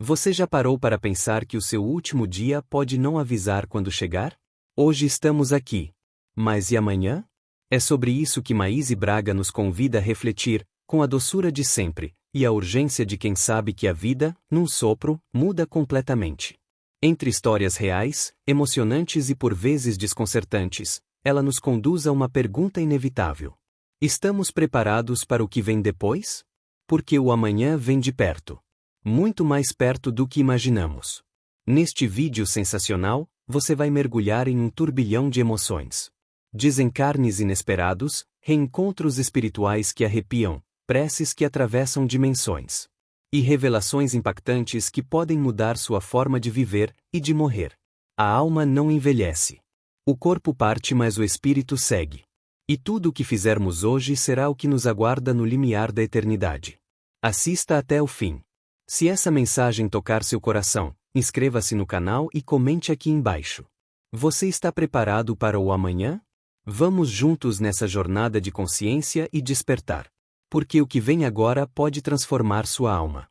Você já parou para pensar que o seu último dia pode não avisar quando chegar? Hoje estamos aqui. Mas e amanhã? É sobre isso que Maíse Braga nos convida a refletir, com a doçura de sempre, e a urgência de quem sabe que a vida, num sopro, muda completamente. Entre histórias reais, emocionantes e por vezes desconcertantes, ela nos conduz a uma pergunta inevitável. Estamos preparados para o que vem depois? Porque o amanhã vem de perto. Muito mais perto do que imaginamos. Neste vídeo sensacional, você vai mergulhar em um turbilhão de emoções. Desencarnes inesperados, reencontros espirituais que arrepiam, preces que atravessam dimensões. E revelações impactantes que podem mudar sua forma de viver e de morrer. A alma não envelhece. O corpo parte, mas o espírito segue. E tudo o que fizermos hoje será o que nos aguarda no limiar da eternidade. Assista até o fim. Se essa mensagem tocar seu coração, inscreva-se no canal e comente aqui embaixo. Você está preparado para o amanhã? Vamos juntos nessa jornada de consciência e despertar. Porque o que vem agora pode transformar sua alma.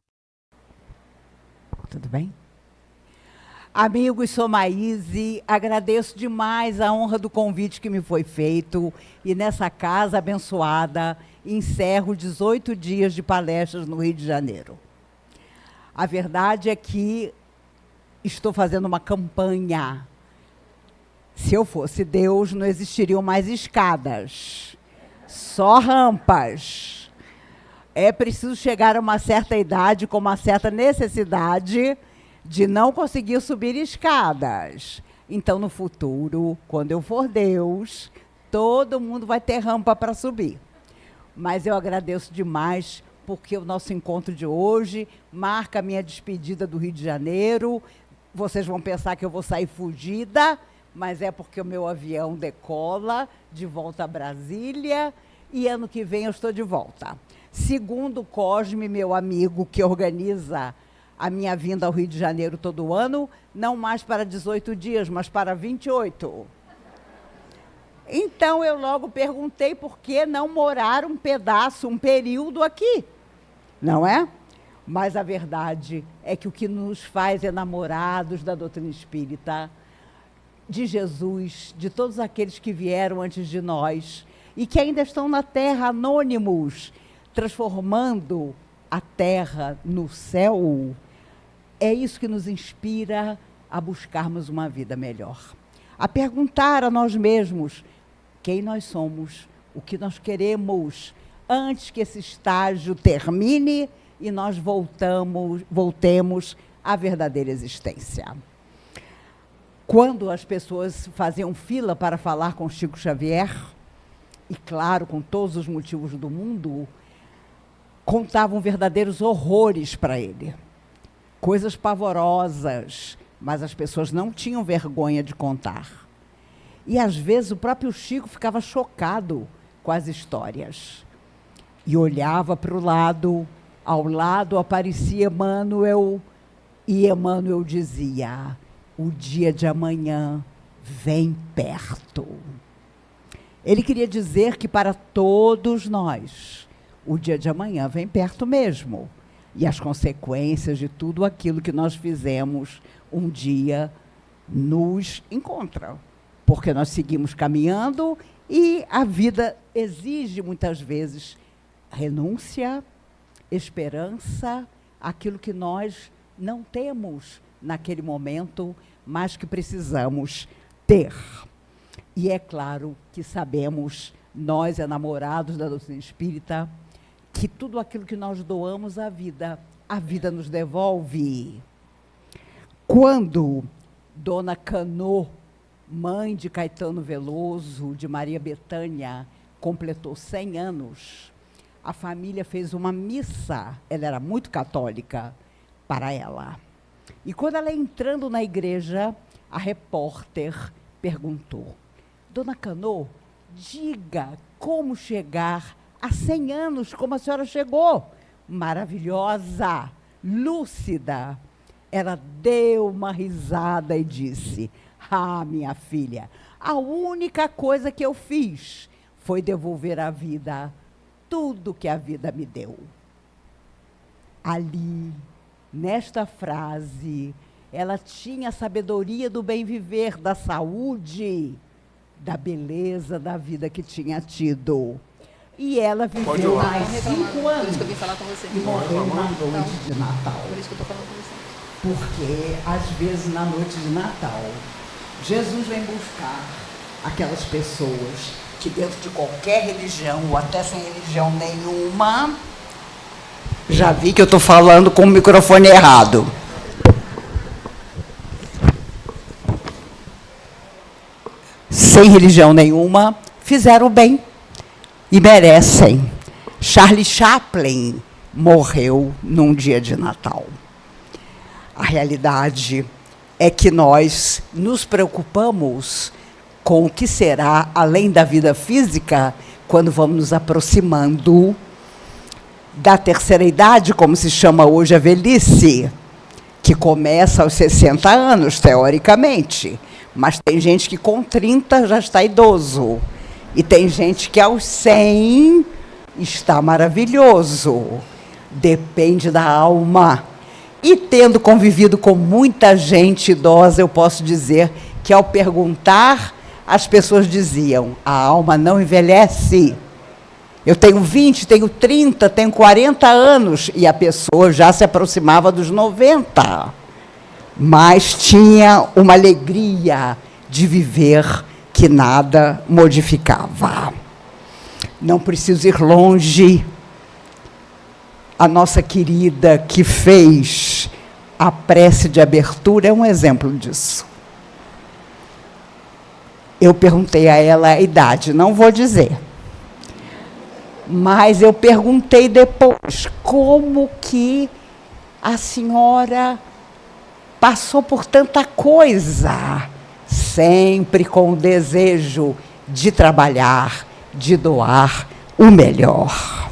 Tudo bem? Amigos, sou Maíse, agradeço demais a honra do convite que me foi feito e nessa casa abençoada encerro 18 dias de palestras no Rio de Janeiro. A verdade é que estou fazendo uma campanha. Se eu fosse Deus, não existiriam mais escadas, só rampas. É preciso chegar a uma certa idade com uma certa necessidade de não conseguir subir escadas. Então, no futuro, quando eu for Deus, todo mundo vai ter rampa para subir. Mas eu agradeço demais porque o nosso encontro de hoje marca a minha despedida do Rio de Janeiro. Vocês vão pensar que eu vou sair fugida, mas é porque o meu avião decola de volta a Brasília e ano que vem eu estou de volta. Segundo o Cosme, meu amigo que organiza a minha vinda ao Rio de Janeiro todo ano, não mais para 18 dias, mas para 28. Então eu logo perguntei por que não morar um pedaço, um período aqui, não é? Mas a verdade é que o que nos faz enamorados da doutrina espírita, de Jesus, de todos aqueles que vieram antes de nós e que ainda estão na Terra anônimos, transformando a Terra no céu, é isso que nos inspira a buscarmos uma vida melhor. A perguntar a nós mesmos quem nós somos, o que nós queremos, antes que esse estágio termine e nós voltemos à verdadeira existência. Quando as pessoas faziam fila para falar com Chico Xavier, e claro, com todos os motivos do mundo, contavam verdadeiros horrores para ele. Coisas pavorosas, mas as pessoas não tinham vergonha de contar. E, às vezes, o próprio Chico ficava chocado com as histórias. E olhava para o lado, ao lado aparecia Emmanuel, e Emmanuel dizia: o dia de amanhã vem perto. Ele queria dizer que para todos nós, o dia de amanhã vem perto mesmo. E as consequências de tudo aquilo que nós fizemos um dia nos encontram. Porque nós seguimos caminhando e a vida exige muitas vezes renúncia, esperança, aquilo que nós não temos naquele momento, mas que precisamos ter. E é claro que sabemos, nós enamorados da doutrina espírita, que tudo aquilo que nós doamos à vida, a vida nos devolve. Quando Dona Canô, mãe de Caetano Veloso, de Maria Bethânia, completou 100 anos, a família fez uma missa, ela era muito católica, para ela. E quando ela entrando na igreja, a repórter perguntou: Dona Canô, diga como chegar a 100 anos, como a senhora chegou. Maravilhosa, lúcida. Ela deu uma risada e disse: ah, minha filha, a única coisa que eu fiz foi devolver à vida tudo que a vida me deu. Ali, Nesta frase, ela tinha a sabedoria do bem viver, da saúde, da beleza da vida que tinha tido. E ela viveu mais 5 anos. Por isso que eu vim falar com você. E morreu na noite de Natal. Por isso que eu estou falando com você. Porque, às vezes, na noite de Natal, Jesus vem buscar aquelas pessoas que, dentro de qualquer religião, ou até sem religião nenhuma... Já vi que eu estou falando com o microfone errado. Sem religião nenhuma, fizeram bem e merecem. Charlie Chaplin morreu num dia de Natal. A realidade é que nós nos preocupamos com o que será, além da vida física, quando vamos nos aproximando da terceira idade, como se chama hoje a velhice, que começa aos 60 anos, teoricamente. Mas tem gente que com 30 já está idoso. E tem gente que aos 100 está maravilhoso. Depende da alma. E tendo convivido com muita gente idosa, eu posso dizer que, ao perguntar, as pessoas diziam: a alma não envelhece. Eu tenho 20, tenho 30, tenho 40 anos, e a pessoa já se aproximava dos 90. Mas tinha uma alegria de viver que nada modificava. Não preciso ir longe. A nossa querida que fez a prece de abertura é um exemplo disso. Eu perguntei a ela a idade, não vou dizer. Mas eu perguntei depois, como que a senhora passou por tanta coisa, sempre com o desejo de trabalhar, de doar o melhor.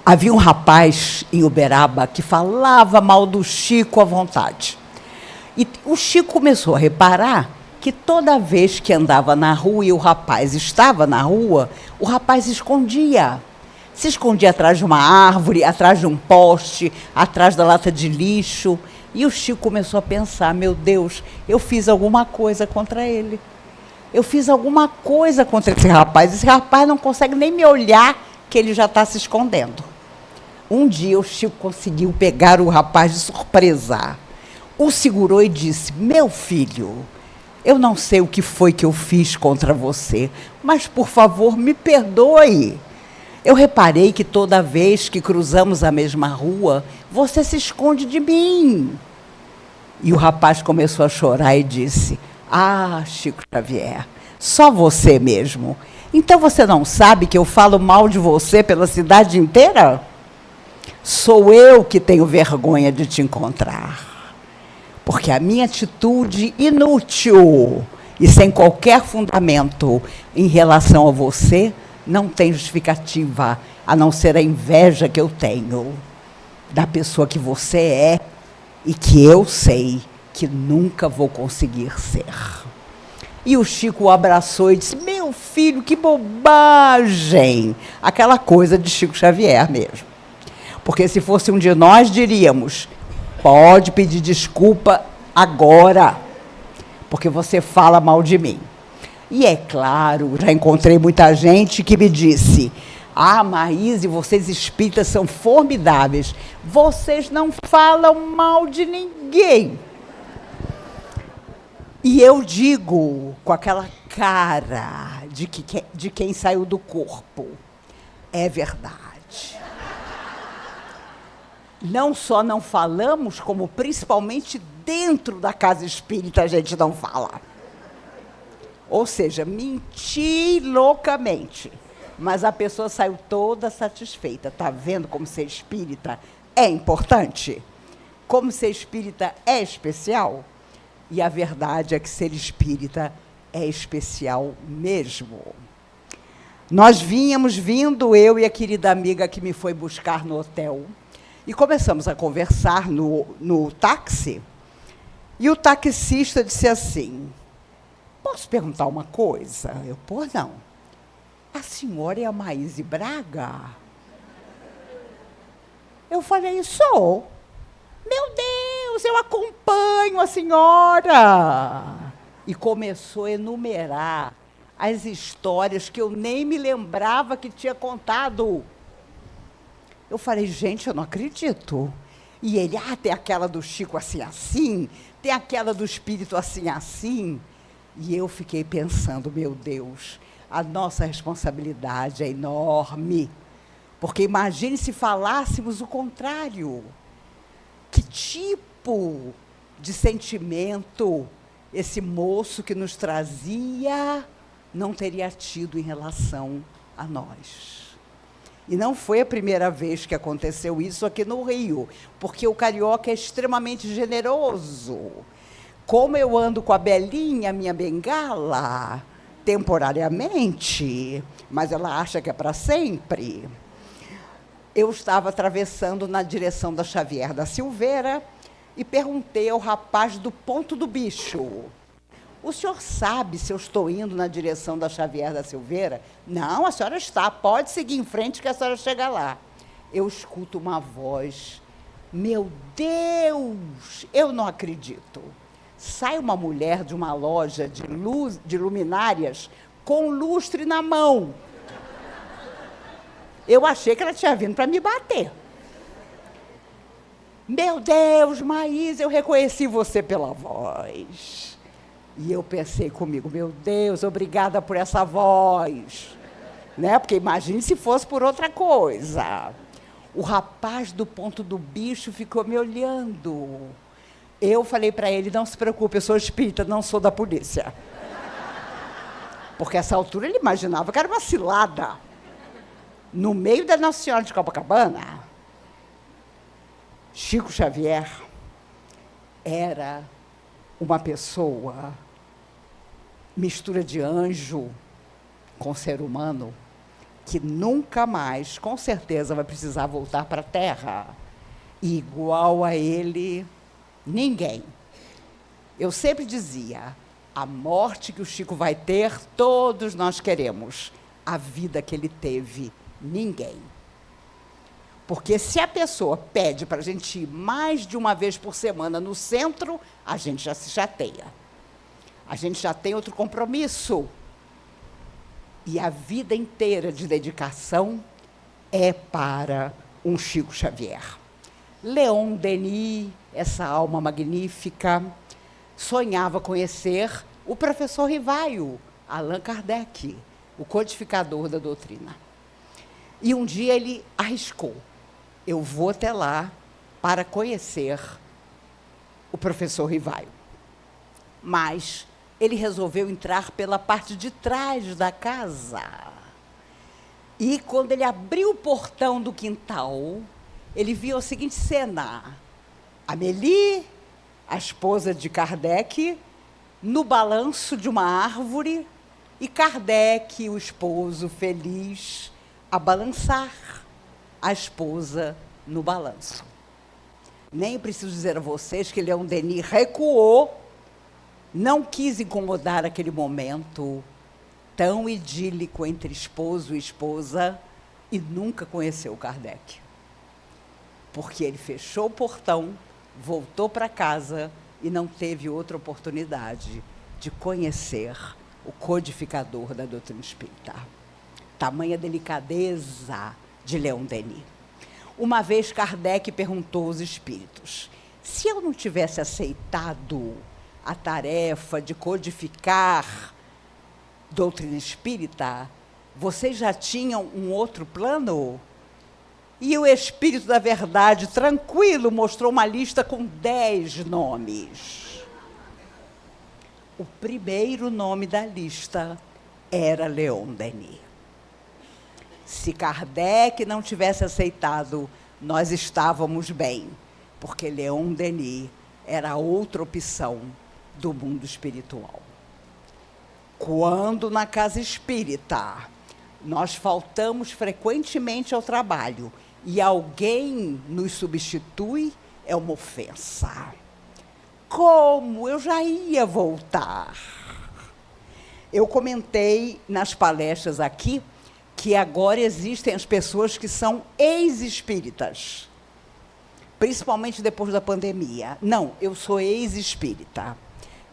Havia um rapaz em Uberaba que falava mal do Chico à vontade. E o Chico começou a reparar que toda vez que andava na rua e o rapaz estava na rua, o rapaz se escondia. Se escondia atrás de uma árvore, atrás de um poste, atrás da lata de lixo. E o Chico começou a pensar: meu Deus, eu fiz alguma coisa contra ele. Eu fiz alguma coisa contra esse rapaz. Esse rapaz não consegue nem me olhar, que ele já está se escondendo. Um dia o Chico conseguiu pegar o rapaz de surpresa. O segurou e disse: meu filho, eu não sei o que foi que eu fiz contra você, mas, por favor, me perdoe. Eu reparei que toda vez que cruzamos a mesma rua, você se esconde de mim. E o rapaz começou a chorar e disse: ah, Chico Xavier, só você mesmo. Então você não sabe que eu falo mal de você pela cidade inteira? Sou eu que tenho vergonha de te encontrar. Porque a minha atitude inútil e sem qualquer fundamento em relação a você não tem justificativa, a não ser a inveja que eu tenho da pessoa que você é e que eu sei que nunca vou conseguir ser. E o Chico o abraçou e disse: meu filho, que bobagem! Aquela coisa de Chico Xavier mesmo. Porque se fosse um de nós, diríamos: pode pedir desculpa agora, porque você fala mal de mim. E é claro, já encontrei muita gente que me disse: ah, Maíse, vocês espíritas são formidáveis. Vocês não falam mal de ninguém. E eu digo, com aquela cara de quem saiu do corpo: é verdade. Não só não falamos, como principalmente dentro da casa espírita a gente não fala. Ou seja, menti loucamente. Mas a pessoa saiu toda satisfeita. Está vendo como ser espírita é importante? Como ser espírita é especial? E a verdade é que ser espírita é especial mesmo. Nós vindo, eu e a querida amiga que me foi buscar no hotel, e começamos a conversar no táxi, e o taxista disse assim: posso perguntar uma coisa? Eu: pô, não. A senhora é a Maíse Braga? Eu falei, sou. Meu Deus, eu acompanho a senhora. E começou a enumerar as histórias que eu nem me lembrava que tinha contado. Eu falei, gente, eu não acredito. E ele, tem aquela do Chico assim, assim, tem aquela do espírito assim, assim. E eu fiquei pensando, meu Deus, a nossa responsabilidade é enorme. Porque imagine se falássemos o contrário. Que tipo de sentimento esse moço que nos trazia não teria tido em relação a nós? E não foi a primeira vez que aconteceu isso aqui no Rio, porque o carioca é extremamente generoso. Como eu ando com a Belinha, minha bengala, temporariamente, mas ela acha que é para sempre, eu estava atravessando na direção da Xavier da Silveira e perguntei ao rapaz do Ponto do Bicho, o senhor sabe se eu estou indo na direção da Xavier da Silveira? Não, a senhora está, pode seguir em frente que a senhora chega lá. Eu escuto uma voz, meu Deus, eu não acredito. Sai uma mulher de uma loja de luz, de luminárias com lustre na mão. Eu achei que ela tinha vindo para me bater. Meu Deus, Maísa, eu reconheci você pela voz. E eu pensei comigo, meu Deus, obrigada por essa voz. Né? Porque imagine se fosse por outra coisa. O rapaz do Ponto do Bicho ficou me olhando. Eu falei para ele, não se preocupe, eu sou espírita, não sou da polícia. Porque a essa altura ele imaginava que era uma cilada. No meio da Nossa Senhora de Copacabana, Chico Xavier era uma pessoa, mistura de anjo com ser humano, que nunca mais, com certeza, vai precisar voltar para a Terra. E igual a ele, ninguém. Eu sempre dizia, a morte que o Chico vai ter, todos nós queremos. A vida que ele teve, ninguém. Porque se a pessoa pede para a gente ir mais de uma vez por semana no centro, a gente já se chateia. A gente já tem outro compromisso. E a vida inteira de dedicação é para um Chico Xavier. Leon Denis, essa alma magnífica, sonhava conhecer o professor Rivaio, Allan Kardec, o codificador da doutrina. E um dia ele arriscou. Eu vou até lá para conhecer o professor Rivaio. Mas ele resolveu entrar pela parte de trás da casa. E, quando ele abriu o portão do quintal, ele viu a seguinte cena. Amélie, a esposa de Kardec, no balanço de uma árvore, e Kardec, o esposo feliz, a balançar a esposa no balanço. Nem preciso dizer a vocês que Leon Denis recuou, não quis incomodar aquele momento tão idílico entre esposo e esposa e nunca conheceu Kardec. Porque ele fechou o portão, voltou para casa e não teve outra oportunidade de conhecer o codificador da doutrina espírita. Tamanha delicadeza de Leon Denis. Uma vez Kardec perguntou aos espíritos, se eu não tivesse aceitado a tarefa de codificar doutrina espírita, vocês já tinham um outro plano? E o Espírito da Verdade, tranquilo, mostrou uma lista com 10 nomes. O primeiro nome da lista era Leon Denis. Se Kardec não tivesse aceitado, nós estávamos bem, porque Leon Denis era outra opção do mundo espiritual. Quando na casa espírita nós faltamos frequentemente ao trabalho e alguém nos substitui, é uma ofensa. Como? Eu já ia voltar. Eu comentei nas palestras aqui que agora existem as pessoas que são ex-espíritas. principalmente depois da pandemia. Não, eu sou ex-espírita.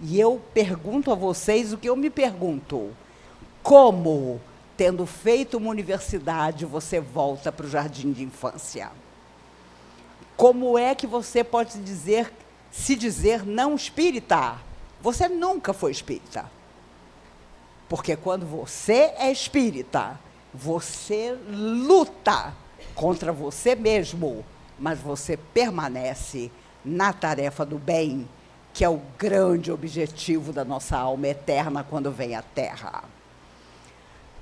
E eu pergunto a vocês o que eu me pergunto. Como, tendo feito uma universidade, você volta para o jardim de infância? Como é que você pode se dizer não espírita? Você nunca foi espírita. Porque quando você é espírita, você luta contra você mesmo, mas você permanece na tarefa do bem, que é o grande objetivo da nossa alma eterna quando vem à Terra.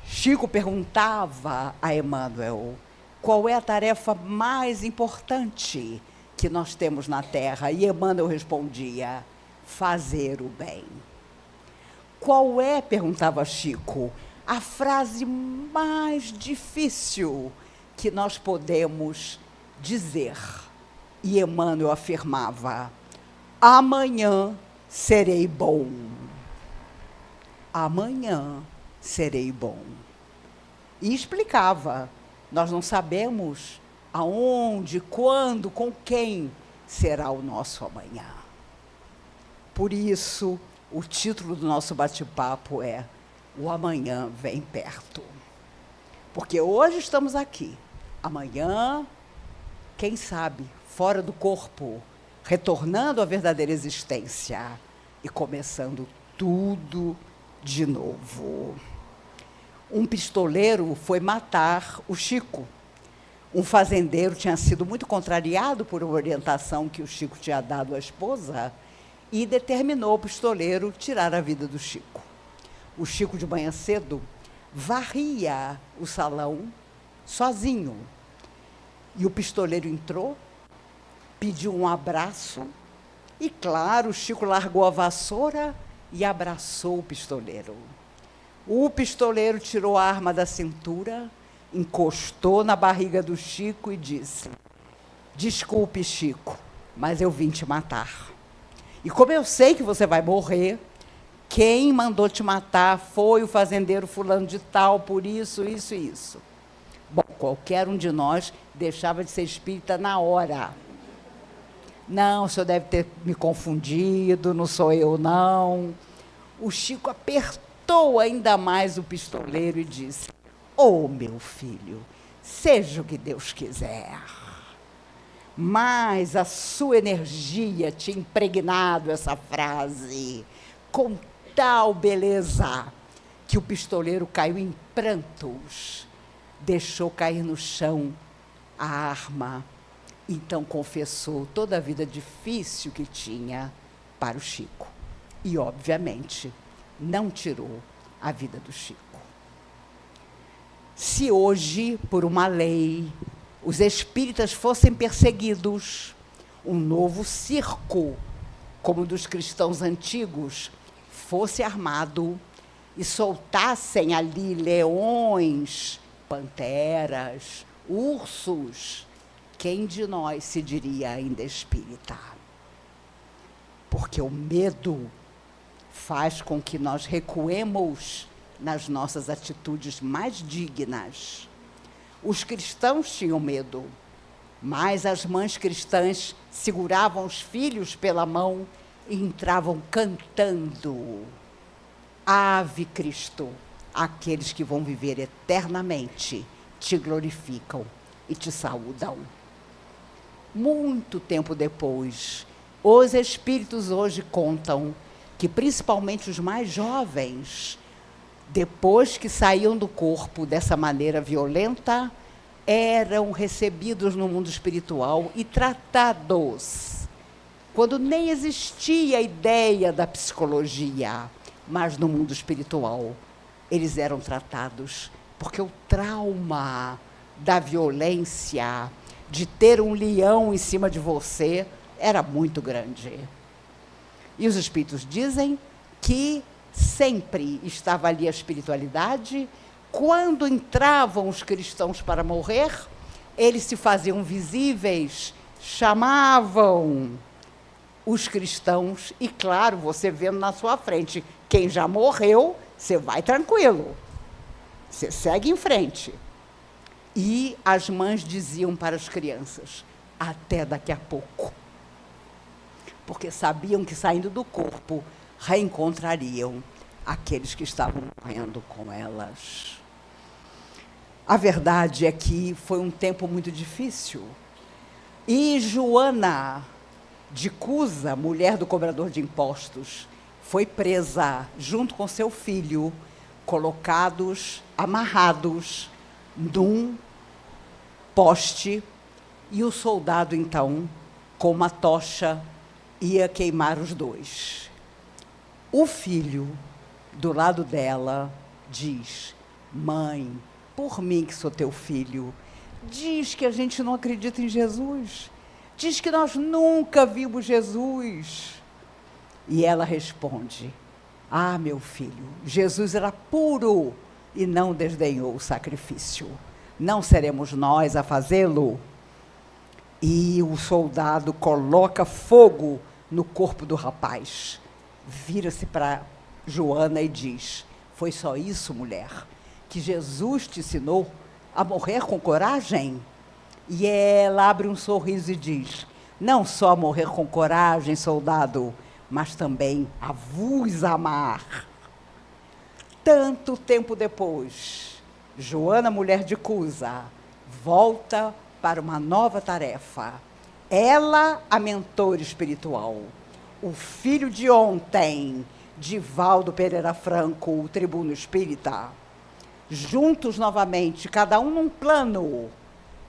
Chico perguntava a Emmanuel qual é a tarefa mais importante que nós temos na Terra, e Emmanuel respondia: fazer o bem. Qual é, perguntava Chico, a frase mais difícil que nós podemos dizer? E Emmanuel afirmava: amanhã serei bom. Amanhã serei bom. E explicava: nós não sabemos aonde, quando, com quem será o nosso amanhã. Por isso, o título do nosso bate-papo é O Amanhã Vem Perto. Porque hoje estamos aqui, amanhã, quem sabe, fora do corpo, retornando à verdadeira existência e começando tudo de novo. Um pistoleiro foi matar o Chico. Um fazendeiro tinha sido muito contrariado por uma orientação que o Chico tinha dado à esposa e determinou o pistoleiro tirar a vida do Chico. O Chico, de manhã cedo, varria o salão sozinho. E o pistoleiro entrou, pediu um abraço e, claro, o Chico largou a vassoura e abraçou o pistoleiro. O pistoleiro tirou a arma da cintura, encostou na barriga do Chico e disse: desculpe, Chico, mas eu vim te matar. E como eu sei que você vai morrer, quem mandou te matar foi o fazendeiro fulano de tal, por isso, isso e isso. Bom, qualquer um de nós deixava de ser espírita na hora. Não, o senhor deve ter me confundido, não sou eu, não. O Chico apertou ainda mais o pistoleiro e disse: oh, meu filho, seja o que Deus quiser. Mas a sua energia tinha impregnado essa frase com tal beleza que o pistoleiro caiu em prantos, deixou cair no chão a arma, então confessou toda a vida difícil que tinha para o Chico. E, obviamente, não tirou a vida do Chico. Se hoje, por uma lei, os espíritas fossem perseguidos, um novo circo, como o dos cristãos antigos, fosse armado e soltassem ali leões, panteras, ursos, quem de nós se diria ainda espírita? Porque o medo faz com que nós recuemos nas nossas atitudes mais dignas. Os cristãos tinham medo, mas as mães cristãs seguravam os filhos pela mão e entravam cantando: Ave Cristo, aqueles que vão viver eternamente te glorificam e te saúdam. Muito tempo depois, os espíritos hoje contam que, principalmente os mais jovens, depois que saíam do corpo dessa maneira violenta, eram recebidos no mundo espiritual e tratados, quando nem existia a ideia da psicologia, mas no mundo espiritual eles eram tratados, porque o trauma da violência, de ter um leão em cima de você, era muito grande. E os espíritos dizem que sempre estava ali a espiritualidade. Quando entravam os cristãos para morrer, eles se faziam visíveis, chamavam os cristãos, e claro, você vendo na sua frente, quem já morreu, você vai tranquilo, você segue em frente. E as mães diziam para as crianças: até daqui a pouco. Porque sabiam que, saindo do corpo, reencontrariam aqueles que estavam morrendo com elas. A verdade é que foi um tempo muito difícil. E Joana de Cusa, mulher do cobrador de impostos, foi presa junto com seu filho, colocados, amarrados num poste, e o soldado, então, com uma tocha, ia queimar os dois. O filho, do lado dela, diz: mãe, por mim que sou teu filho, diz que a gente não acredita em Jesus, diz que nós nunca vimos Jesus. E ela responde: ah, meu filho, Jesus era puro e não desdenhou o sacrifício. Não seremos nós a fazê-lo? E o soldado coloca fogo no corpo do rapaz. Vira-se para Joana e diz: foi só isso, mulher, que Jesus te ensinou a morrer com coragem? E ela abre um sorriso e diz: não só a morrer com coragem, soldado, mas também a vos amar. Tanto tempo depois, Joana, mulher de Cusa, volta para uma nova tarefa. Ela, a mentora espiritual. O filho de ontem, Divaldo Pereira Franco, o tribuno espírita. Juntos novamente, cada um num plano,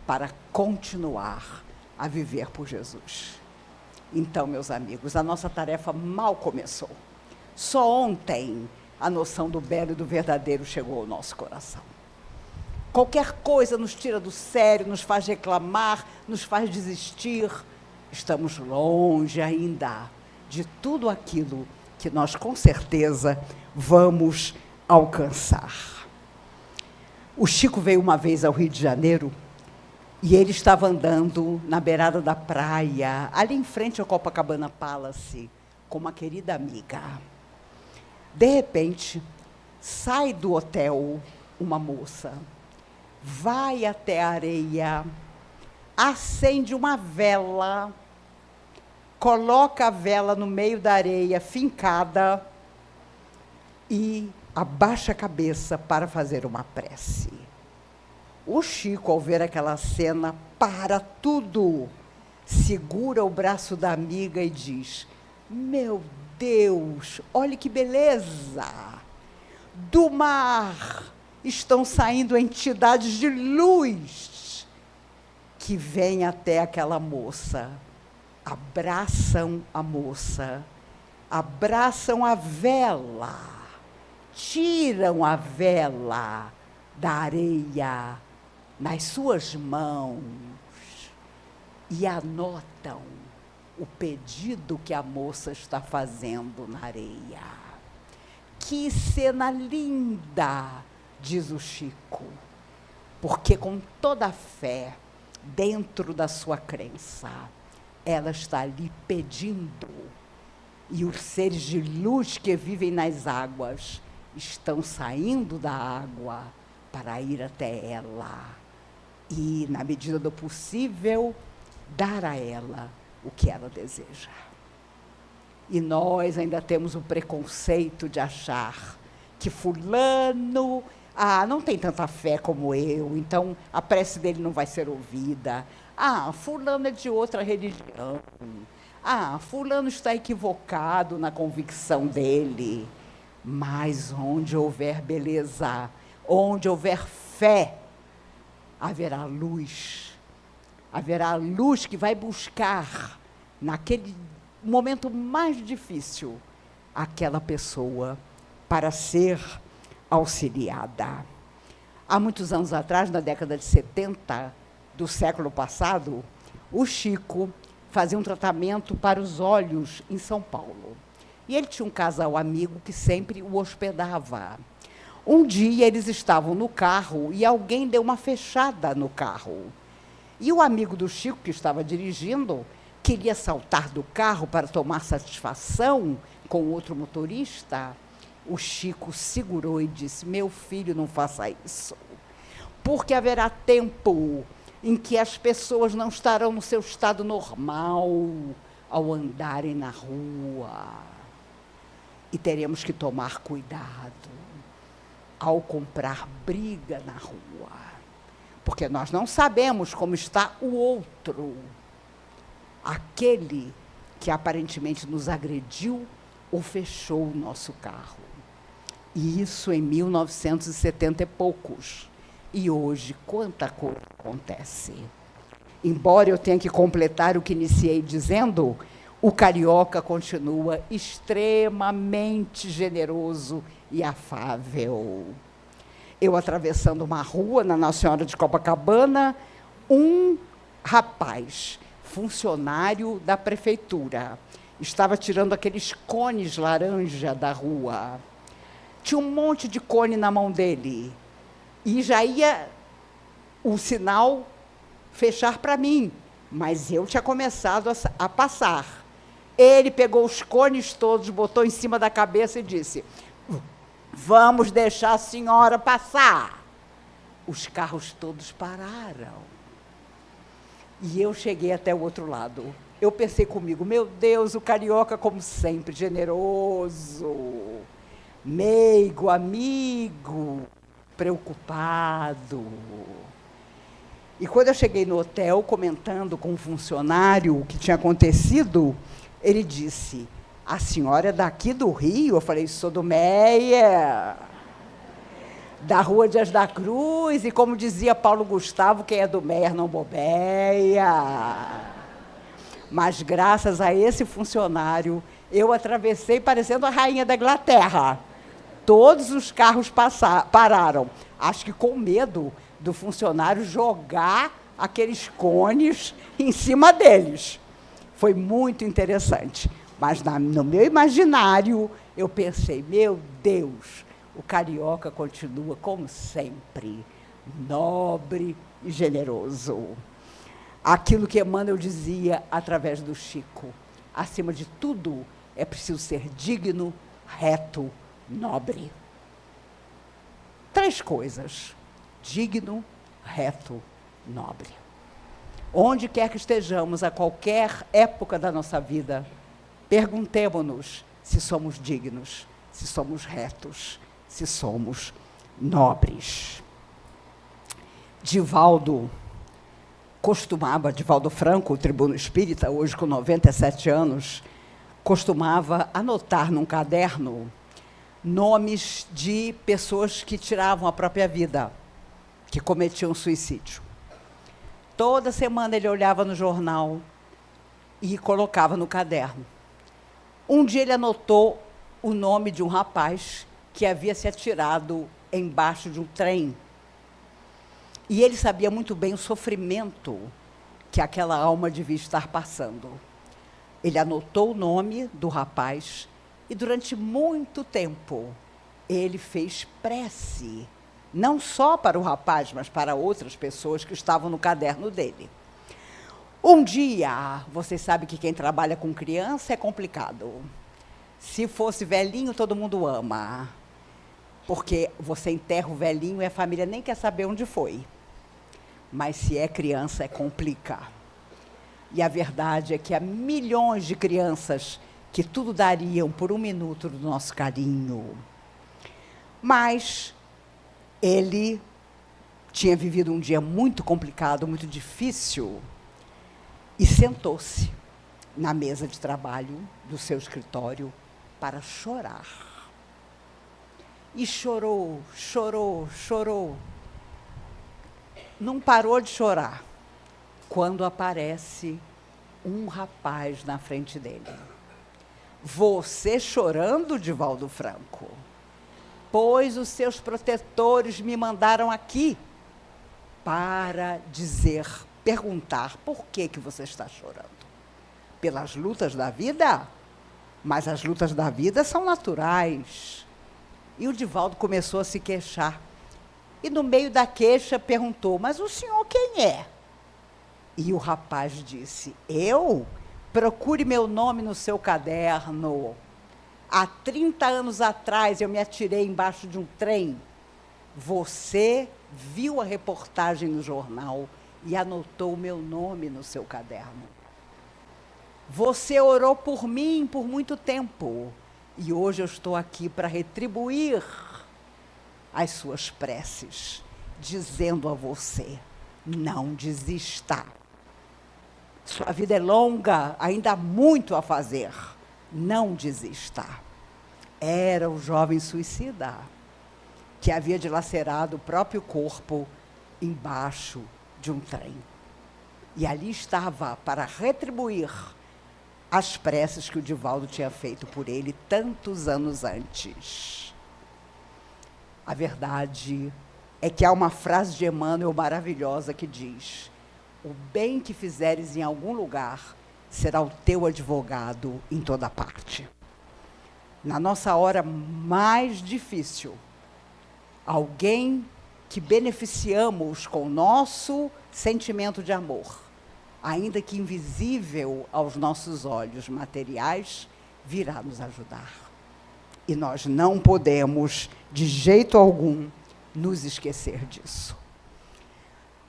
para continuar a viver por Jesus. Então, meus amigos, a nossa tarefa mal começou. Só ontem a noção do belo e do verdadeiro chegou ao nosso coração. Qualquer coisa nos tira do sério, nos faz reclamar, nos faz desistir. Estamos longe ainda de tudo aquilo que nós, com certeza, vamos alcançar. O Chico veio uma vez ao Rio de Janeiro e ele estava andando na beirada da praia, ali em frente ao Copacabana Palace, com uma querida amiga. De repente, sai do hotel uma moça, vai até a areia, acende uma vela, coloca a vela no meio da areia, fincada, e abaixa a cabeça para fazer uma prece. O Chico, ao ver aquela cena, para tudo, segura o braço da amiga e diz: meu Deus, olhe que beleza! Do mar estão saindo entidades de luz que vêm até aquela moça, abraçam a moça, abraçam a vela, tiram a vela da areia nas suas mãos e anotam o pedido que a moça está fazendo na areia. Que cena linda, diz o Chico, porque com toda a fé, dentro da sua crença, ela está ali pedindo, e os seres de luz que vivem nas águas estão saindo da água para ir até ela e, na medida do possível, dar a ela o que ela deseja. E nós ainda temos o preconceito de achar que fulano não tem tanta fé como eu, então a prece dele não vai ser ouvida. Fulano é de outra religião. Fulano está equivocado na convicção dele. Mas onde houver beleza, onde houver fé, haverá luz. Haverá a luz que vai buscar, naquele momento mais difícil, aquela pessoa para ser auxiliada. Há muitos anos atrás, na década de 70 do século passado, o Chico fazia um tratamento para os olhos em São Paulo. E ele tinha um casal amigo que sempre o hospedava. Um dia eles estavam no carro e alguém deu uma fechada no carro. E o amigo do Chico, que estava dirigindo, queria saltar do carro para tomar satisfação com outro motorista. O Chico segurou e disse: meu filho, não faça isso, porque haverá tempo em que as pessoas não estarão no seu estado normal ao andarem na rua. E teremos que tomar cuidado ao comprar briga na rua, porque nós não sabemos como está o outro, aquele que aparentemente nos agrediu ou fechou o nosso carro. E isso em 1970 e poucos. E hoje, quanta coisa acontece. Embora eu tenha que completar o que iniciei dizendo, o carioca continua extremamente generoso e afável. Eu atravessando uma rua na Nossa Senhora de Copacabana, um rapaz, funcionário da prefeitura, estava tirando aqueles cones laranja da rua. Tinha um monte de cone na mão dele. E já ia o sinal fechar para mim, mas eu tinha começado a passar. Ele pegou os cones todos, botou em cima da cabeça e disse: vamos deixar a senhora passar. Os carros todos pararam. E eu cheguei até o outro lado. Eu pensei comigo, meu Deus, o carioca, como sempre, generoso, meigo, amigo, preocupado. E quando eu cheguei no hotel, comentando com um funcionário o que tinha acontecido, ele disse: a senhora é daqui do Rio? Eu falei: sou do Meia, da Rua Dias da Cruz, e como dizia Paulo Gustavo, quem é do Meia não bobeia. Mas graças a esse funcionário, eu atravessei parecendo a rainha da Inglaterra. Todos os carros pararam, acho que com medo do funcionário jogar aqueles cones em cima deles. Foi muito interessante. Mas no meu imaginário, eu pensei, meu Deus, o carioca continua, como sempre, nobre e generoso. Aquilo que Emmanuel dizia através do Chico: acima de tudo, é preciso ser digno, reto, nobre. 3 coisas: digno, reto, nobre. Onde quer que estejamos, a qualquer época da nossa vida, perguntemo-nos se somos dignos, se somos retos, se somos nobres. Divaldo Franco, o tribuno espírita, hoje com 97 anos, costumava anotar num caderno nomes de pessoas que tiravam a própria vida, que cometiam suicídio. Toda semana ele olhava no jornal e colocava no caderno. Um dia ele anotou o nome de um rapaz que havia se atirado embaixo de um trem. E ele sabia muito bem o sofrimento que aquela alma devia estar passando. Ele anotou o nome do rapaz e, durante muito tempo, ele fez prece, não só para o rapaz, mas para outras pessoas que estavam no caderno dele. Um dia, vocês sabem que quem trabalha com criança é complicado. Se fosse velhinho, todo mundo ama. Porque você enterra o velhinho e a família nem quer saber onde foi. Mas se é criança, complica. E a verdade é que há milhões de crianças que tudo dariam por 1 minuto do nosso carinho. Mas ele tinha vivido um dia muito complicado, muito difícil, e sentou-se na mesa de trabalho do seu escritório para chorar. E chorou, chorou, chorou. Não parou de chorar quando aparece um rapaz na frente dele. Você chorando, Divaldo Franco? Pois os seus protetores me mandaram aqui para perguntar por que você está chorando. Pelas lutas da vida? Mas as lutas da vida são naturais. E o Divaldo começou a se queixar. E, no meio da queixa, perguntou: mas o senhor quem é? E o rapaz disse: eu? Procure meu nome no seu caderno. Há 30 anos atrás, eu me atirei embaixo de um trem. Você viu a reportagem no jornal e anotou o meu nome no seu caderno. Você orou por mim por muito tempo, e hoje eu estou aqui para retribuir as suas preces, dizendo a você: não desista. Sua vida é longa, ainda há muito a fazer. Não desista. Era o jovem suicida que havia dilacerado o próprio corpo embaixo de um trem. E ali estava para retribuir as preces que o Divaldo tinha feito por ele tantos anos antes. A verdade é que há uma frase de Emmanuel maravilhosa que diz: o bem que fizeres em algum lugar será o teu advogado em toda parte. Na nossa hora mais difícil, alguém que beneficiamos com o nosso sentimento de amor, ainda que invisível aos nossos olhos materiais, virá nos ajudar. E nós não podemos, de jeito algum, nos esquecer disso.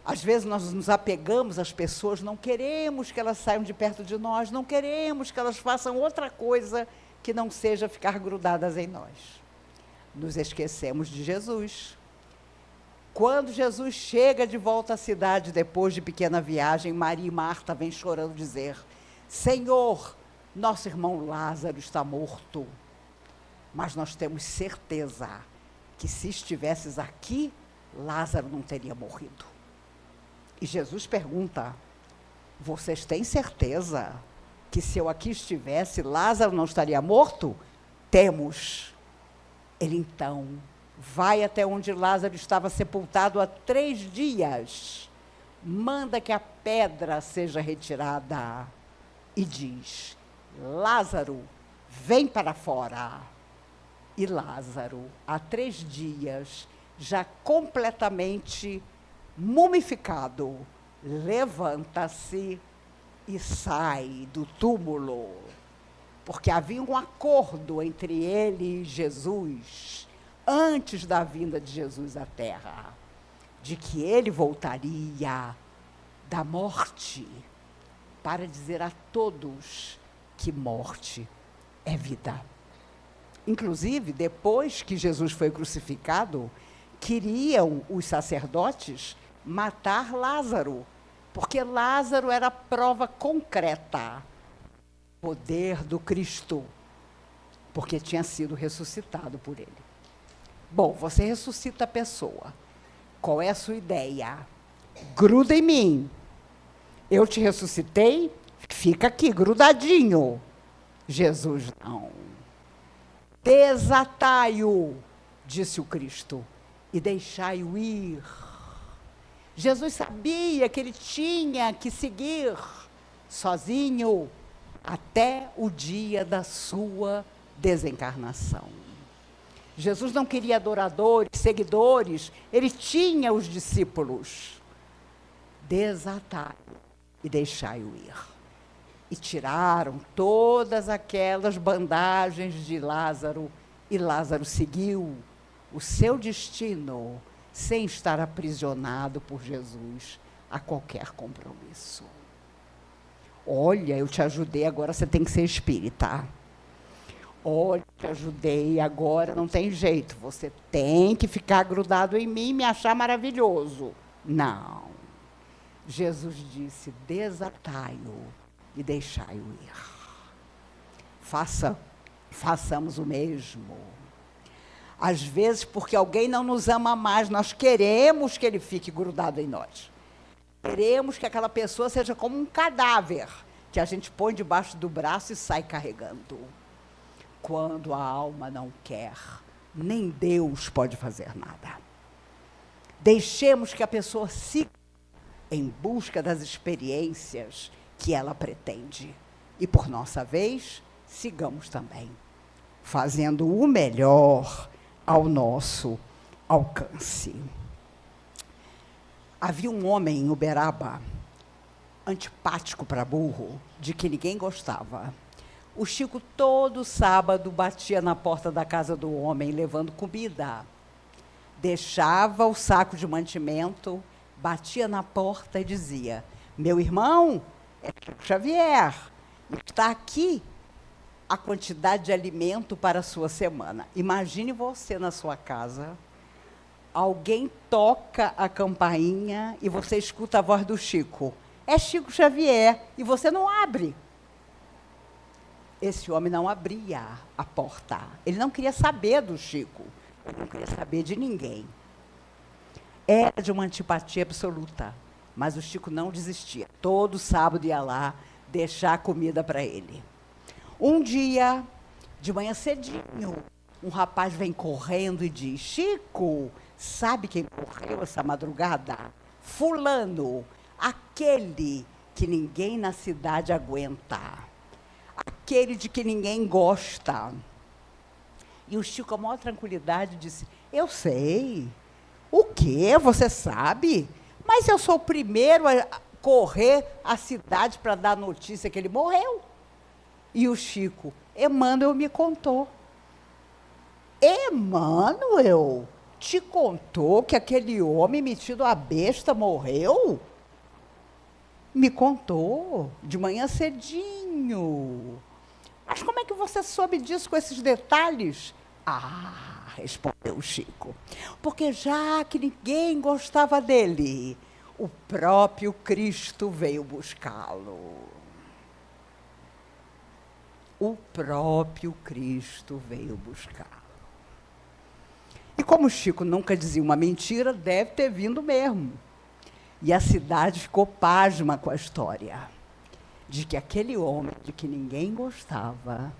Às vezes nós nos apegamos às pessoas, não queremos que elas saiam de perto de nós, não queremos que elas façam outra coisa que não seja ficar grudadas em nós. Nos esquecemos de Jesus. Quando Jesus chega de volta à cidade, depois de pequena viagem, Maria e Marta vêm chorando dizer: Senhor, nosso irmão Lázaro está morto. Mas nós temos certeza que se estivesses aqui, Lázaro não teria morrido. E Jesus pergunta: vocês têm certeza que se eu aqui estivesse, Lázaro não estaria morto? Temos. Ele então vai até onde Lázaro estava sepultado há 3 dias, manda que a pedra seja retirada e diz: Lázaro, vem para fora. E Lázaro, há 3 dias, já completamente mumificado, levanta-se e sai do túmulo, porque havia um acordo entre ele e Jesus, antes da vinda de Jesus à Terra, de que ele voltaria da morte para dizer a todos que morte é vida. Inclusive, depois que Jesus foi crucificado, queriam os sacerdotes matar Lázaro, porque Lázaro era a prova concreta do poder do Cristo, porque tinha sido ressuscitado por ele. Bom, você ressuscita a pessoa. Qual é a sua ideia? Gruda em mim. Eu te ressuscitei, fica aqui, grudadinho. Jesus não. Desatai-o, disse o Cristo, e deixai-o ir. Jesus sabia que ele tinha que seguir sozinho até o dia da sua desencarnação. Jesus não queria adoradores, seguidores, ele tinha os discípulos. Desatai-o e deixai-o ir. E tiraram todas aquelas bandagens de Lázaro, e Lázaro seguiu o seu destino, sem estar aprisionado por Jesus a qualquer compromisso. Olha, eu te ajudei, agora você tem que ser espírita. Olha, eu te ajudei, agora não tem jeito, você tem que ficar grudado em mim e me achar maravilhoso. Não. Jesus disse: desatai-o e deixai-o ir. Façamos o mesmo. Às vezes, porque alguém não nos ama mais, nós queremos que ele fique grudado em nós. Queremos que aquela pessoa seja como um cadáver, que a gente põe debaixo do braço e sai carregando. Quando a alma não quer, nem Deus pode fazer nada. Deixemos que a pessoa siga em busca das experiências que ela pretende. E, por nossa vez, sigamos também, fazendo o melhor ao nosso alcance. Havia um homem em Uberaba, antipático para burro, de que ninguém gostava. O Chico, todo sábado, batia na porta da casa do homem, levando comida. Deixava o saco de mantimento, batia na porta e dizia: meu irmão, é Chico Xavier, está aqui a quantidade de alimento para a sua semana. Imagine você na sua casa, alguém toca a campainha e você escuta a voz do Chico. É Chico Xavier, e você não abre. Esse homem não abria a porta. Ele não queria saber do Chico, ele não queria saber de ninguém. Era de uma antipatia absoluta, mas o Chico não desistia. Todo sábado ia lá deixar comida para ele. Um dia, de manhã cedinho, um rapaz vem correndo e diz: Chico, sabe quem morreu essa madrugada? Fulano, aquele que ninguém na cidade aguenta, aquele de que ninguém gosta. E o Chico, com a maior tranquilidade, disse: eu sei. O quê? Você sabe? Mas eu sou o primeiro a correr à cidade para dar notícia que ele morreu. E o Chico: Emmanuel me contou. Emmanuel te contou que aquele homem metido a besta morreu? Me contou, de manhã cedinho. Mas como é que você soube disso com esses detalhes? Ah, respondeu o Chico, porque já que ninguém gostava dele, o próprio Cristo veio buscá-lo. O próprio Cristo veio buscá-lo. E como o Chico nunca dizia uma mentira, deve ter vindo mesmo. E a cidade ficou pasma com a história de que aquele homem de que ninguém gostava,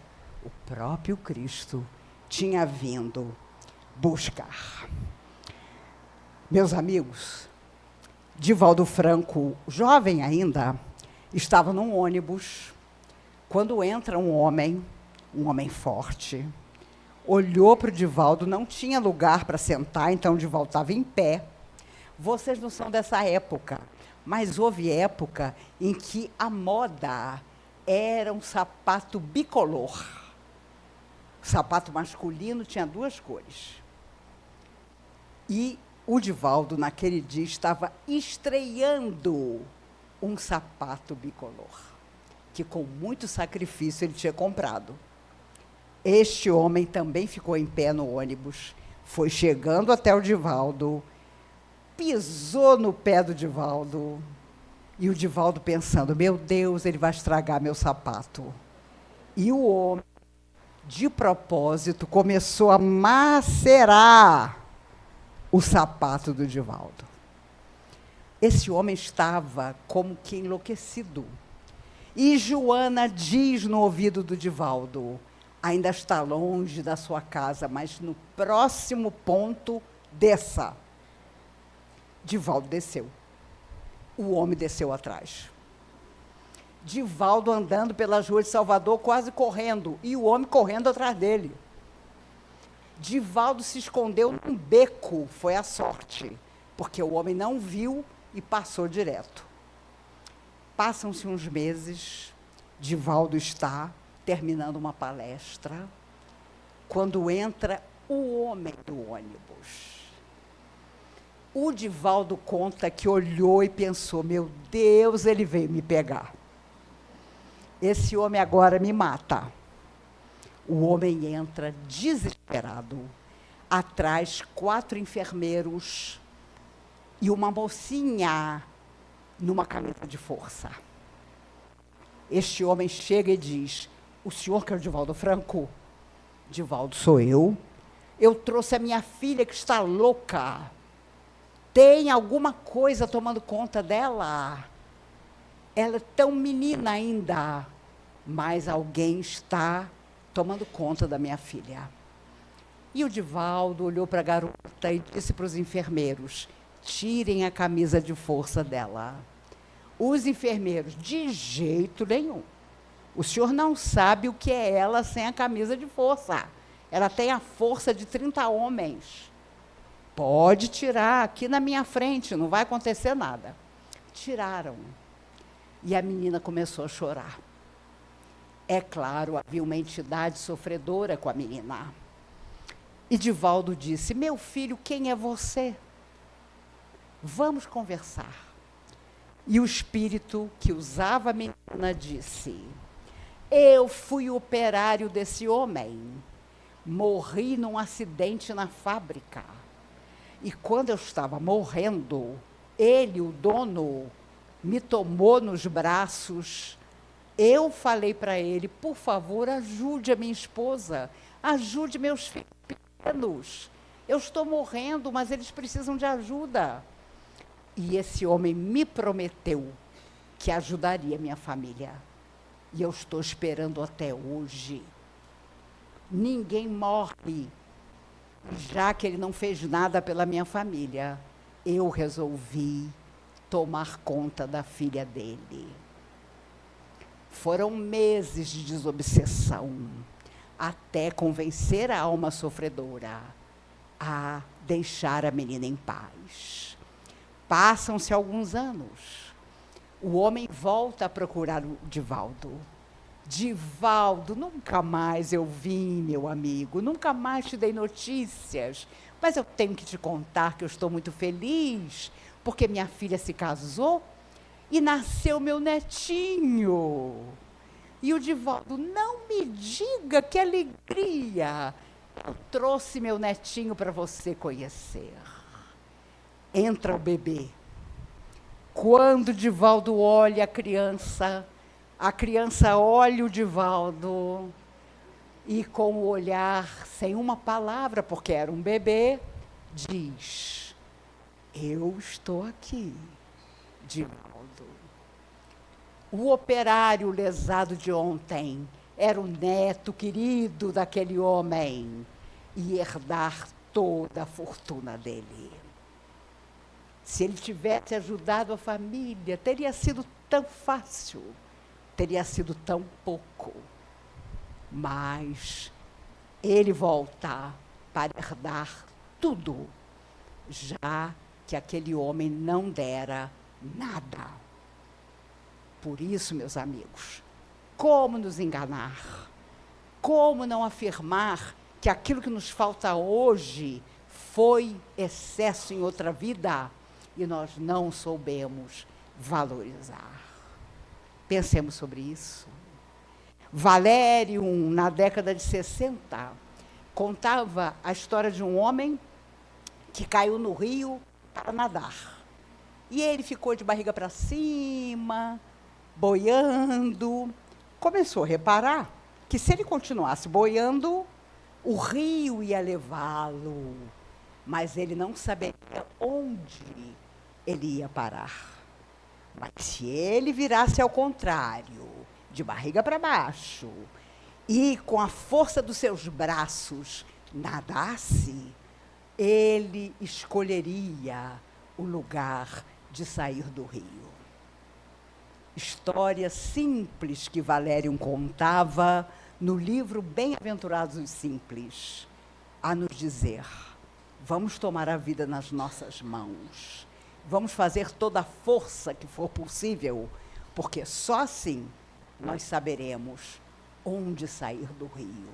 o próprio Cristo, tinha vindo buscar. Meus amigos, Divaldo Franco, jovem ainda, estava num ônibus, quando entra um homem forte, olhou para o Divaldo, não tinha lugar para sentar, então o Divaldo estava em pé. Vocês não são dessa época, mas houve época em que a moda era um sapato bicolor. O sapato masculino tinha duas cores. E o Divaldo, naquele dia, estava estreando um sapato bicolor, que com muito sacrifício ele tinha comprado. Este homem também ficou em pé no ônibus, foi chegando até o Divaldo, pisou no pé do Divaldo, e o Divaldo pensando: meu Deus, ele vai estragar meu sapato. E o homem, de propósito, começou a macerar o sapato do Divaldo. Esse homem estava como que enlouquecido. E Joana diz no ouvido do Divaldo: ainda está longe da sua casa, mas no próximo ponto, desça. Divaldo desceu. O homem desceu atrás. Divaldo andando pelas ruas de Salvador, quase correndo, e o homem correndo atrás dele. Divaldo se escondeu num beco, foi a sorte, porque o homem não viu e passou direto. Passam-se uns meses, Divaldo está terminando uma palestra, quando entra o homem do ônibus. O Divaldo conta que olhou e pensou: meu Deus, ele veio me pegar. Esse homem agora me mata. O homem entra desesperado. Atrás, 4 enfermeiros e uma mocinha numa camisa de força. Este homem chega e diz: o senhor que é o Divaldo Franco? Divaldo: sou eu. Eu trouxe a minha filha que está louca. Tem alguma coisa tomando conta dela? Ela é tão menina ainda, mas alguém está tomando conta da minha filha. E o Divaldo olhou para a garota e disse para os enfermeiros: tirem a camisa de força dela. Os enfermeiros: de jeito nenhum. O senhor não sabe o que é ela sem a camisa de força. Ela tem a força de 30 homens. Pode tirar aqui na minha frente, não vai acontecer nada. Tiraram. E a menina começou a chorar. É claro, havia uma entidade sofredora com a menina. E Divaldo disse: meu filho, quem é você? Vamos conversar. E o espírito que usava a menina disse: eu fui operário desse homem, morri num acidente na fábrica. E quando eu estava morrendo, ele, o dono, me tomou nos braços. Eu falei para ele: por favor, ajude a minha esposa, ajude meus filhos pequenos. Eu estou morrendo, mas eles precisam de ajuda. E esse homem me prometeu que ajudaria minha família. E eu estou esperando até hoje. Ninguém morre. Já que ele não fez nada pela minha família, eu resolvi tomar conta da filha dele. Foram meses de desobsessão, até convencer a alma sofredora a deixar a menina em paz. Passam-se alguns anos. O homem volta a procurar o Divaldo. Divaldo, nunca mais eu vim, meu amigo, nunca mais te dei notícias, mas eu tenho que te contar que eu estou muito feliz, porque minha filha se casou e nasceu meu netinho. E o Divaldo: não me diga, que alegria! Eu trouxe meu netinho para você conhecer. Entra o bebê. Quando o Divaldo olha a criança olha o Divaldo e, com o olhar, sem uma palavra, porque era um bebê, diz: eu estou aqui, Divaldo. O operário lesado de ontem era o neto querido daquele homem e herdar toda a fortuna dele. Se ele tivesse ajudado a família, teria sido tão fácil, teria sido tão pouco. Mas ele volta para herdar tudo, já que aquele homem não dera nada. Por isso, meus amigos, como nos enganar? Como não afirmar que aquilo que nos falta hoje foi excesso em outra vida e nós não soubemos valorizar? Pensemos sobre isso. Valério, na década de 60, contava a história de um homem que caiu no rio para nadar. E ele ficou de barriga para cima, boiando. Começou a reparar que, se ele continuasse boiando, o rio ia levá-lo, mas ele não saberia onde ele ia parar. Mas se ele virasse ao contrário, de barriga para baixo, e com a força dos seus braços nadasse, ele escolheria o lugar de sair do rio. História simples que Valério contava no livro Bem-aventurados os Simples, a nos dizer: vamos tomar a vida nas nossas mãos, vamos fazer toda a força que for possível, porque só assim nós saberemos onde sair do rio,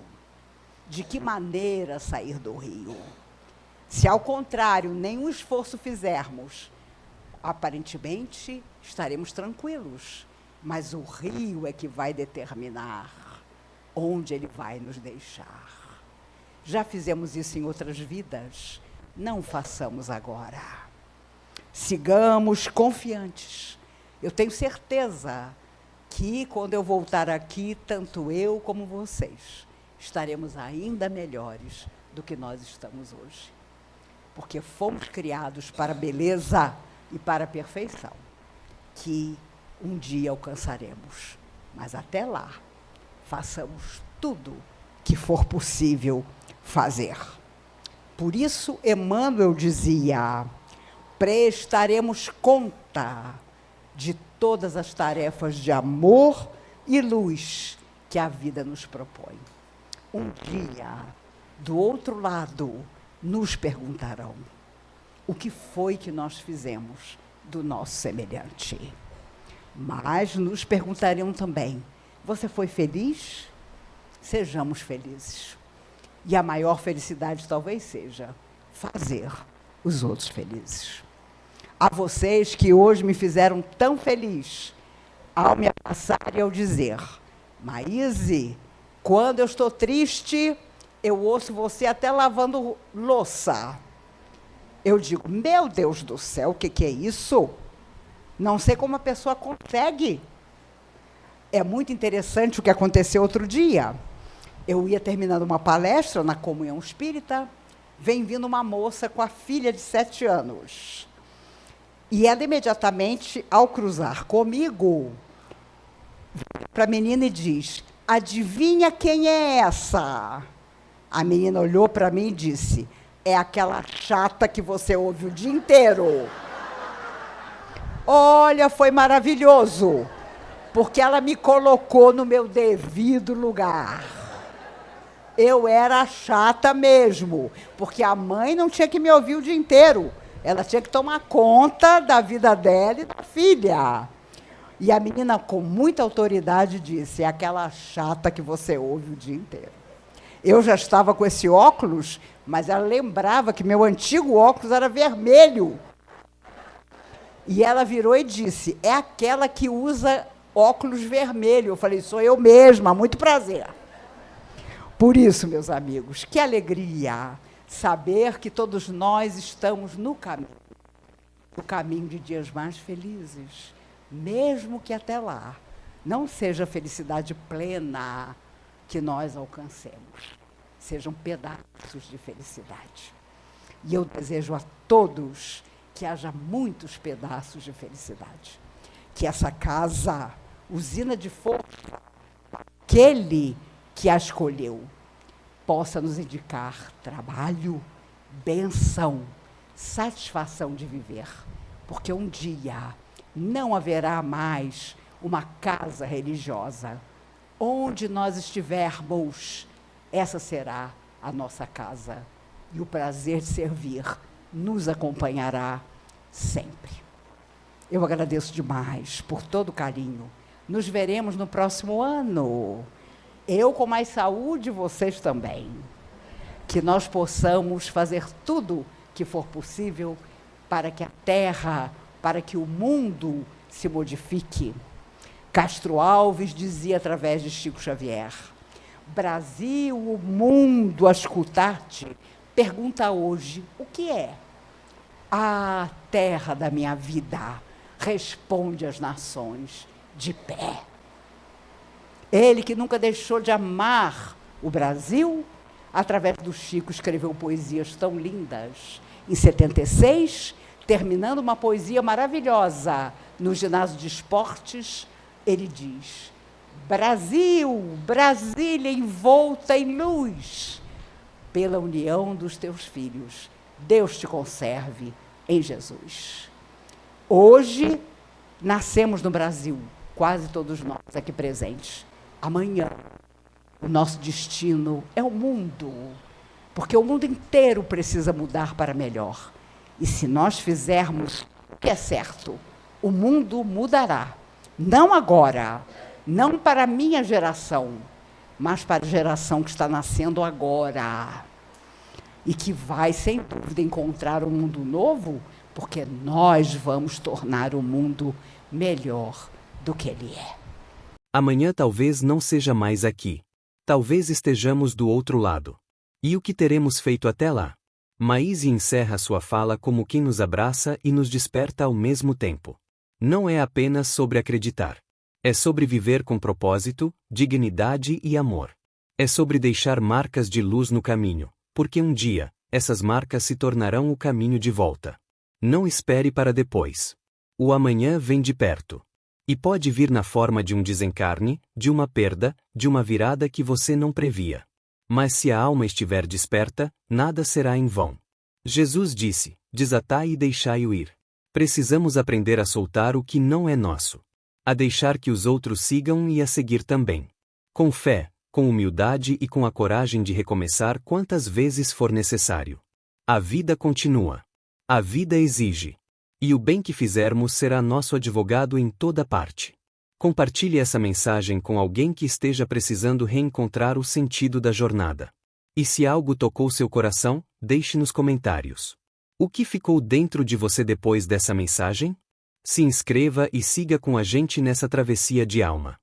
de que maneira sair do rio. Se, ao contrário, nenhum esforço fizermos, aparentemente estaremos tranquilos, mas o rio é que vai determinar onde ele vai nos deixar. Já fizemos isso em outras vidas, não façamos agora. Sigamos confiantes. Eu tenho certeza que, quando eu voltar aqui, tanto eu como vocês estaremos ainda melhores do que nós estamos hoje. Porque fomos criados para a beleza e para a perfeição, que um dia alcançaremos. Mas até lá, façamos tudo que for possível fazer. Por isso, Emmanuel dizia: prestaremos conta de todas as tarefas de amor e luz que a vida nos propõe. Um dia, do outro lado, nos perguntarão: o que foi que nós fizemos do nosso semelhante? Mas nos perguntarão também: você foi feliz? Sejamos felizes. E a maior felicidade talvez seja fazer os outros felizes. a vocês que hoje me fizeram tão feliz ao me abraçar e ao dizer: Maíse, quando eu estou triste, eu ouço você até lavando louça. Eu digo: meu Deus do céu, o que é isso? Não sei como a pessoa consegue. É muito interessante o que aconteceu outro dia. Eu ia terminando uma palestra na Comunhão Espírita, vem vindo uma moça com a filha de 7 anos. E ela imediatamente, ao cruzar comigo, vira para a menina e diz: adivinha quem é essa? A menina olhou para mim e disse: é aquela chata que você ouve o dia inteiro. Olha, foi maravilhoso, porque ela me colocou no meu devido lugar. Eu era chata mesmo, porque a mãe não tinha que me ouvir o dia inteiro. Ela tinha que tomar conta da vida dela e da filha. E a menina, com muita autoridade, disse: é aquela chata que você ouve o dia inteiro. Eu já estava com esse óculos, mas ela lembrava que meu antigo óculos era vermelho. E ela virou e disse: é aquela que usa óculos vermelho. Eu falei: sou eu mesma, muito prazer. Por isso, meus amigos, que alegria saber que todos nós estamos no caminho de dias mais felizes, mesmo que até lá não seja a felicidade plena que nós alcancemos, sejam pedaços de felicidade. E eu desejo a todos que haja muitos pedaços de felicidade, que essa casa, usina de força, aquele que a escolheu, possa nos indicar trabalho, bênção, satisfação de viver, porque um dia não haverá mais uma casa religiosa. Onde nós estivermos, essa será a nossa casa, e o prazer de servir nos acompanhará sempre. Eu agradeço demais por todo o carinho. Nos veremos no próximo ano. Eu com mais saúde, vocês também. Que nós possamos fazer tudo que for possível para que a Terra, para que o mundo se modifique. Castro Alves dizia através de Chico Xavier: Brasil, o mundo a escutar-te, pergunta hoje: o que é? A terra da minha vida, responde às nações, de pé. Ele que nunca deixou de amar o Brasil, através do Chico escreveu poesias tão lindas. Em 76, terminando uma poesia maravilhosa no ginásio de esportes, ele diz: Brasil, Brasília envolta em luz, pela união dos teus filhos, Deus te conserve em Jesus. Hoje, nascemos no Brasil, quase todos nós aqui presentes. Amanhã, o nosso destino é o mundo, porque o mundo inteiro precisa mudar para melhor. E se nós fizermos o que é certo, o mundo mudará. Não agora, não para a minha geração, mas para a geração que está nascendo agora. E que vai, sem dúvida, encontrar um mundo novo, porque nós vamos tornar o mundo melhor do que ele é. Amanhã talvez não seja mais aqui. Talvez estejamos do outro lado. E o que teremos feito até lá? Maíse encerra sua fala como quem nos abraça e nos desperta ao mesmo tempo. Não é apenas sobre acreditar. É sobre viver com propósito, dignidade e amor. É sobre deixar marcas de luz no caminho, porque um dia, essas marcas se tornarão o caminho de volta. Não espere para depois. O amanhã vem de perto. E pode vir na forma de um desencarne, de uma perda, de uma virada que você não previa. Mas se a alma estiver desperta, nada será em vão. Jesus disse: desatai e deixai-o ir. Precisamos aprender a soltar o que não é nosso. A deixar que os outros sigam e a seguir também. Com fé, com humildade e com a coragem de recomeçar quantas vezes for necessário. A vida continua. A vida exige. E o bem que fizermos será nosso advogado em toda parte. Compartilhe essa mensagem com alguém que esteja precisando reencontrar o sentido da jornada. E se algo tocou seu coração, deixe nos comentários. O que ficou dentro de você depois dessa mensagem? Se inscreva e siga com a gente nessa travessia de alma.